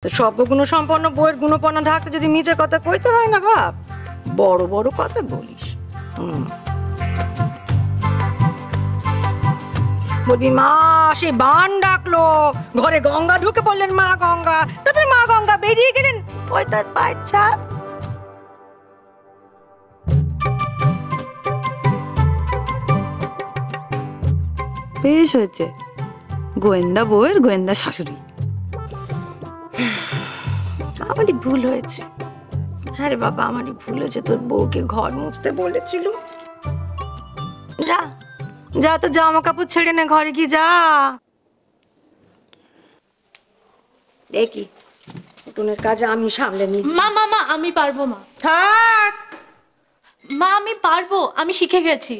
তো সর্বগুণ সম্পন্ন বইয়ের গুণপনা ঢাকতে যদি নিচের কথা কইতে হয় না বাপ, বড় বড় কথা বলিস। বলবি মা সে বান ডাকলো, ঘরে গঙ্গা ঢুকে পড়লেন মা গঙ্গা, তারপরে মা গঙ্গা বেরিয়ে গেলেন, ওই তার বাচ্চা। বেশ হয়েছে, গোয়েন্দা বউয়ের গোয়েন্দা শাশুড়ি। আমারই ভুল হয়েছে। হ্যাঁ রে বাবা, আমারই ভুল হয়েছে, তোর বউকে ঘর মুছতে বলেছিল। যা যা, তো জামা কাপড় ছেড়ে নে, ঘরে কি যা। দেখি উঠোনের কাজ আমি সামলে নিচ্ছি। মা মা মা আমি পারবো মা। থাক মা আমি পারবো, আমি শিখে গেছি।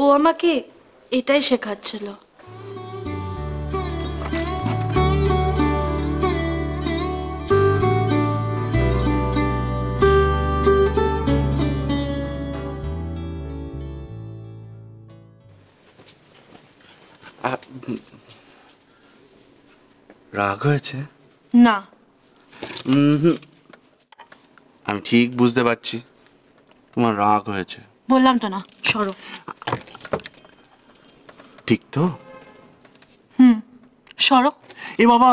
ও আমাকে এটাই শেখাচ্ছিল। রাগ হয়েছে না, আমি ঠিক বুঝতে পারছি তোমার রাগ হয়েছে। বললাম তো না, সরো। ঠিক তো? সরো। এ বাবা,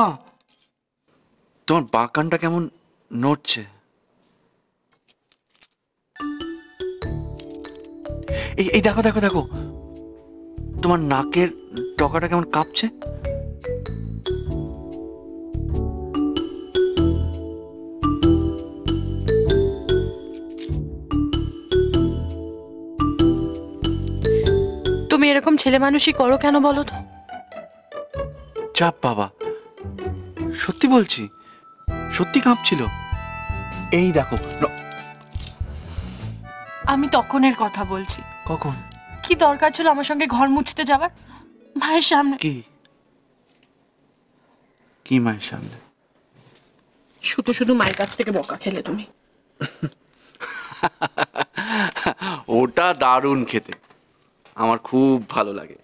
তোমার বাঁকানটা কেমন নড়ছে। এই দেখো দেখো দেখো, তোমার নাকের ডগাটা কেমন কাঁপছে। তুমি এরকম ছেলে মানুষই করো কেন বলো তো? চাপ বাবা, সত্যি বলছি, সত্যি কাঁপছিল। এই দেখো। আমি তখনের কথা বলছি। কখন? কি দরকার ছিল আমার সঙ্গে ঘর মুছতে যাবার মায়ের সামনে? কি কি মায়ের সামনে? শুধু শুধু মায়ের কাছ থেকে বকা খেলে তুমি। ওটা দারুণ খেতে, আমার খুব ভালো লাগে।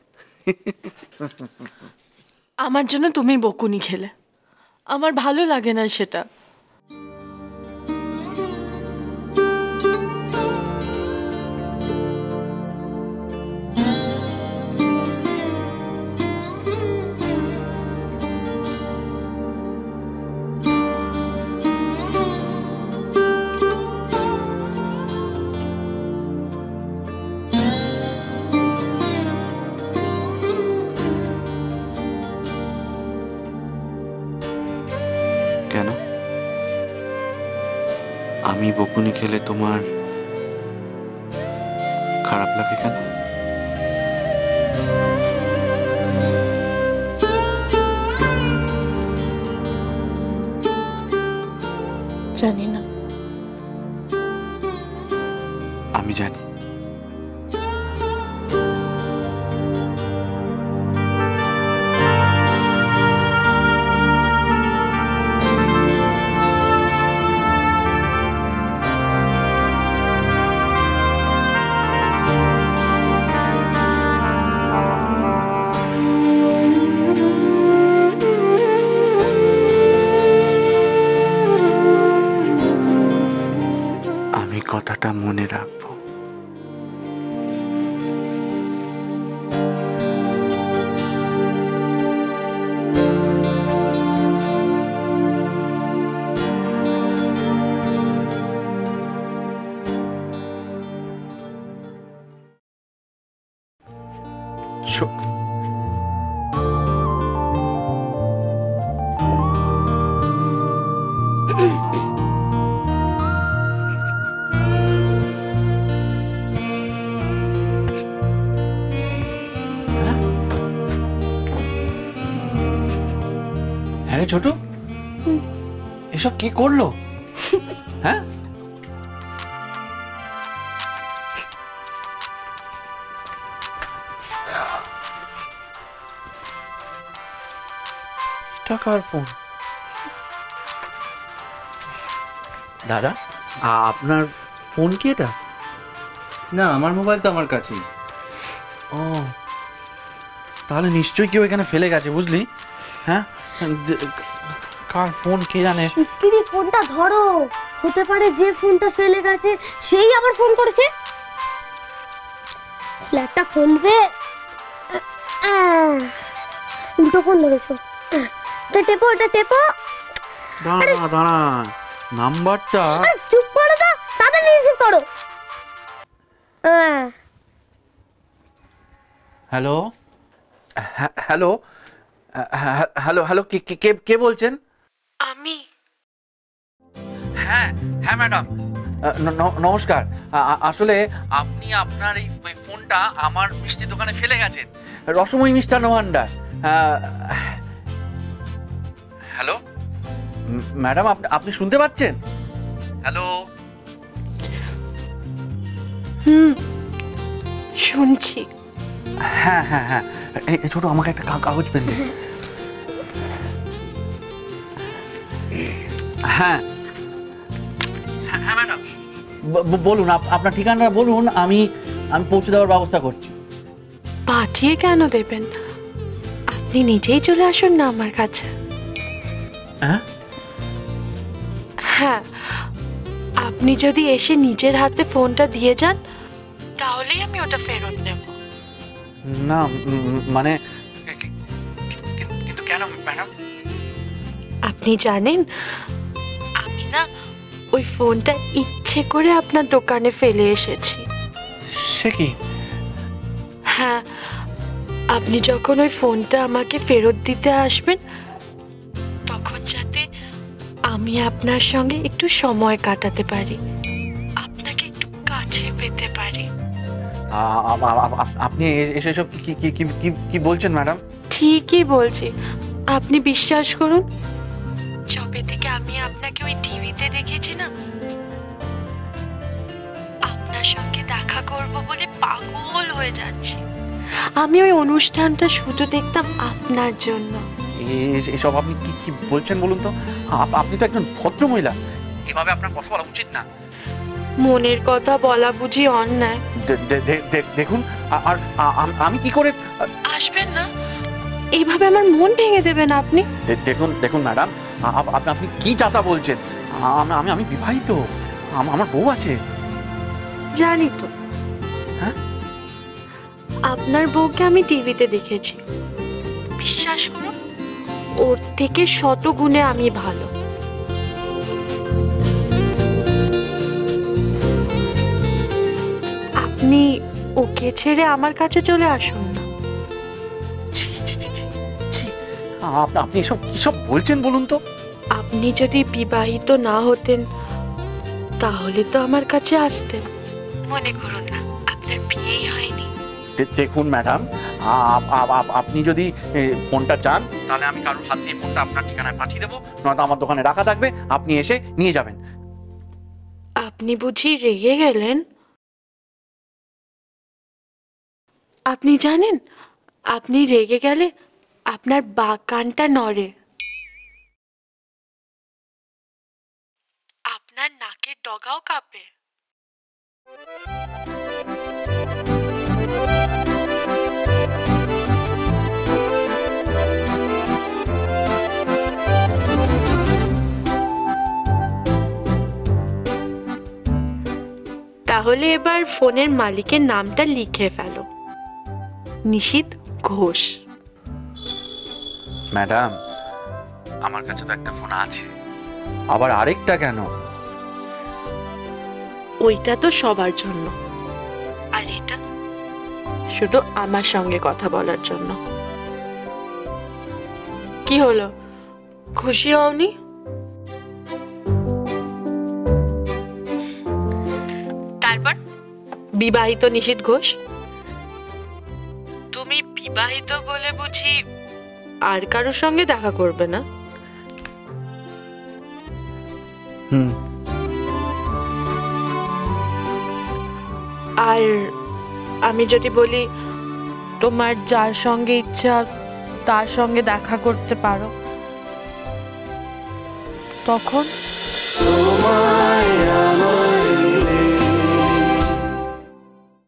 আমার জন্য তুমি বকুনি খেলে, আমার ভালো লাগে না সেটা। কেন? আমি বকুনি খেলে তোমার খারাপ লাগে কেন? জানি না। আমি জানি। আমি কথাটা মনে রাখবো। হ্যাঁ ছোট, এসব কে করলো? হ্যাঁ, টাকার ফোন। দাদা, আপনার ফোন কি এটা? না, আমার মোবাইল তো আমার কাছেই। ও, তাহলে নিশ্চয়ই কেউ এখানে ফেলে গেছে, বুঝলি? হ্যাঁ, কার ফোন কে জানে। শিগগিরই ফোনটা ধরো, হতে পারে যে ফোনটা ফেলে গেছে সেই আবার ফোন করেছে। ফ্ল্যাটটা খুলবে। দুটো ফোন ধরেছো, এটা টেপো, এটা টেপো। দাঁড়া দাঁড়া, নাম্বারটা। চুপ করো তো, তাড়াতাড়ি রিসিভ করো। হ্যালো হ্যালো হ্যালো হ্যালো, কে কে কে বলছেন? আমি হ্যাঁ হ্যাঁ ম্যাডাম, নমস্কার। আসলে আপনি আপনার এই ফোনটা আমার মিষ্টি দোকানে ফেলে গেছেন, রসময়ী মিষ্টান্ন ভাণ্ডার। হ্যালো ম্যাডাম, আপনি শুনতে পাচ্ছেন? হ্যালো। শুনছি। হ্যাঁ হ্যাঁ হ্যাঁ, এই ছোট আমাকে একটা কাগজ পেন দিন। হ্যাঁ হ্যাঁ ম্যাডাম, বলুন, আপনার ঠিকানা বলুন, আমি পৌঁছে দেওয়ার ব্যবস্থা করছি। পাঠিয়ে কেন দেবেন? আপনি নিজেই চলে আসুন না আমার কাছে। হ্যাঁ হ্যাঁ, আপনি যদি এসে নিজের হাতে ফোনটা দিয়ে যান তাহলেই আমি ওটা ফেরত নেব। না মানে কিন্তু কেন ম্যাডাম? আপনি জানেন, আমি না ওই ফোনটা ইচ্ছে করে আপনার দোকানে ফেলে এসেছি। সে কি? হ্যাঁ, আপনি যখন ওই ফোনটা আমাকে ফেরত দিতে আসবেন তখন যাতে আমি আপনার সঙ্গে একটু সময় কাটাতে পারি, আপনাকে একটু কাছে পেতে পারি। আপনি এসব কি বলছেন ম্যাডাম? ঠিকই বলছি, আপনি বিশ্বাস করুন, যবে থেকে আমি আপনাকে ওই টিভিতে দেখেছি না, আপনার সঙ্গে দেখা করব বলে পাগল হয়ে যাচ্ছি। আমি ওই অনুষ্ঠানটা শুধু দেখতাম আপনার জন্য। এসব আপনি কি বলছেন বলুন তো? আপনি তো একজন ভদ্র মহিলা, এভাবে আপনার কথা বলা উচিত না। মনের কথা বলা বুঝি অন্যায়? দেখুন, আর আমি কি করে? আসবেন না, এইভাবে আমার মন ভেঙে দেবেন আপনি। দেখুন ম্যাডাম, আপনি কি চাতা বলছেন? আমি বিবাহিত, আমার বউ আছে। জানি তো। হ্যাঁ, আপনার বউকে আমি টিভিতে দেখেছি, বিশ্বাস করুন ওর থেকে শত গুণে আমি ভালো। আপনি ওকে ছেড়ে আমার কাছে চলে আসুন না। আপনি এসব কিসব বলছেন বলুন তো? আপনি যদি বিবাহিত না হতেন তাহলে তো আমার কাছে আসতেন। মনে করুন না আপনার বিয়েই হয়নি। দেখুন ম্যাডাম, আপনি যদি ফোনটা চান তাহলে আমি কারোর হাত দিয়ে ফোনটা আপনার ঠিকানায় পাঠিয়ে দেবো, নয়তো আমার দোকানে রাখা থাকবে, আপনি এসে নিয়ে যাবেন। আপনি বুঝি রেগে গেলেন? আপনি জানেন, আপনি রেগে গেলে আপনার বাঁ কানটা নড়ে, আপনার নাকের ডগাও কাঁপে। তাহলে এবার ফোনের মালিকের নামটা লিখে ফেলো, নিশীথ ঘোষ। ম্যাডাম, আমার কাছে তো একটা ফোন আছে, আবার আরেকটা কেন? ওইটা তো সবার জন্য, আর এটা শুধু আমার সঙ্গে কথা বলার জন্য। কি হলো, খুশি হওনি? তারপর বিবাহিত নিশীথ ঘোষ, তুমি বিবাহিত বলে বুঝি আর কারোর সঙ্গে দেখা করবে না? আর আমি যদি বলি তোমার যার সঙ্গে ইচ্ছা তার সঙ্গে দেখা করতে পারো, তখন?